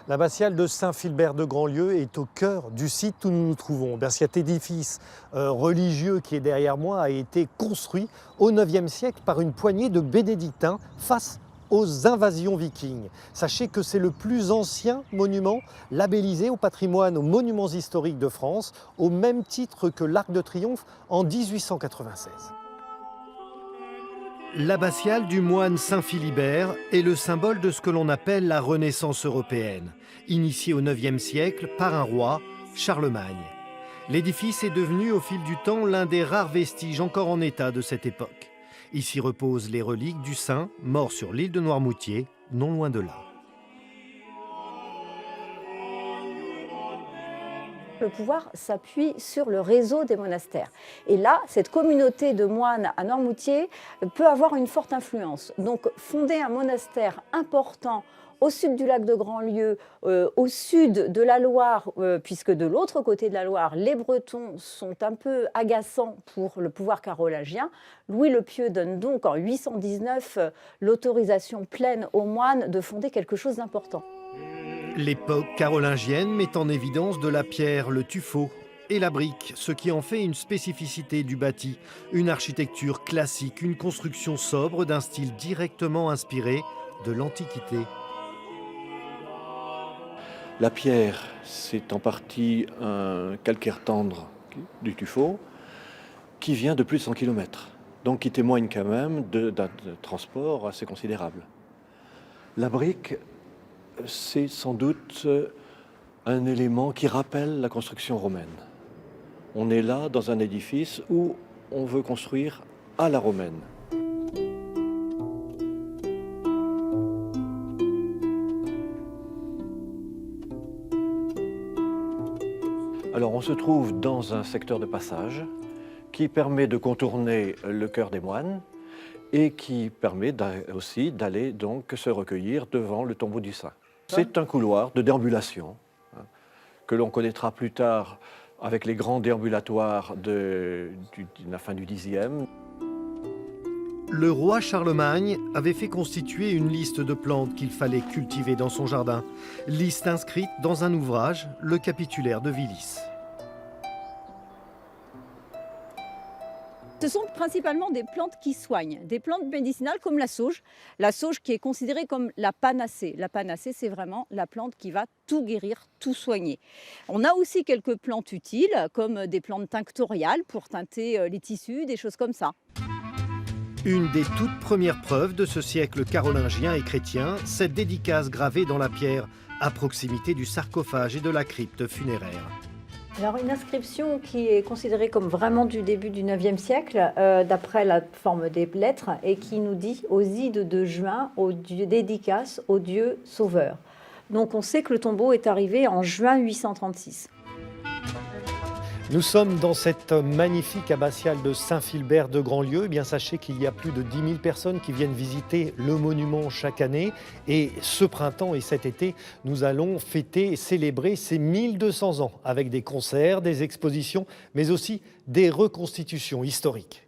L'abbatiale de Saint-Philbert de Grandlieu est au cœur du site où nous nous trouvons. Cet édifice religieux qui est derrière moi a été construit au IXe siècle par une poignée de bénédictins face aux invasions vikings. Sachez que c'est le plus ancien monument labellisé au patrimoine aux monuments historiques de France, au même titre que l'Arc de Triomphe en 1896. L'abbatiale du moine Saint-Philibert est le symbole de ce que l'on appelle la Renaissance européenne, initiée au IXe siècle par un roi, Charlemagne. L'édifice est devenu au fil du temps l'un des rares vestiges encore en état de cette époque. Ici reposent les reliques du saint, mort sur l'île de Noirmoutier, non loin de là. Le pouvoir s'appuie sur le réseau des monastères. Et là, cette communauté de moines à Noirmoutier peut avoir une forte influence. Donc, fonder un monastère important au sud du lac de Grandlieu, au sud de la Loire, puisque de l'autre côté de la Loire, les Bretons sont un peu agaçants pour le pouvoir carolingien. Louis le Pieux donne donc en 819 l'autorisation pleine aux moines de fonder quelque chose d'important. L'époque carolingienne met en évidence de la pierre, le tuffeau et la brique, ce qui en fait une spécificité du bâti, une architecture classique, une construction sobre d'un style directement inspiré de l'Antiquité. La pierre, c'est en partie un calcaire tendre du tuffeau qui vient de plus de 100 km, donc qui témoigne quand même d'un transport assez considérable. La brique, c'est sans doute un élément qui rappelle la construction romaine. On est là dans un édifice où on veut construire à la romaine. Alors on se trouve dans un secteur de passage qui permet de contourner le chœur des moines et qui permet aussi d'aller donc se recueillir devant le tombeau du saint. C'est un couloir de déambulation que l'on connaîtra plus tard avec les grands déambulatoires de la fin du Xe. Le roi Charlemagne avait fait constituer une liste de plantes qu'il fallait cultiver dans son jardin, liste inscrite dans un ouvrage, le Capitulaire de Willis. Ce sont principalement des plantes qui soignent, des plantes médicinales comme la sauge qui est considérée comme la panacée. La panacée, c'est vraiment la plante qui va tout guérir, tout soigner. On a aussi quelques plantes utiles, comme des plantes tinctoriales pour teinter les tissus, des choses comme ça. Une des toutes premières preuves de ce siècle carolingien et chrétien, cette dédicace gravée dans la pierre, à proximité du sarcophage et de la crypte funéraire. Alors une inscription qui est considérée comme vraiment du début du IXe siècle, d'après la forme des lettres, et qui nous dit « Aux ides de juin, au dieu dédicace, au Dieu sauveur ». Donc on sait que le tombeau est arrivé en juin 836. Nous sommes dans cette magnifique abbatiale de Saint-Philbert de Grandlieu. Eh bien, sachez qu'il y a plus de 10 000 personnes qui viennent visiter le monument chaque année. Et ce printemps et cet été, nous allons fêter et célébrer ces 1200 ans avec des concerts, des expositions, mais aussi des reconstitutions historiques.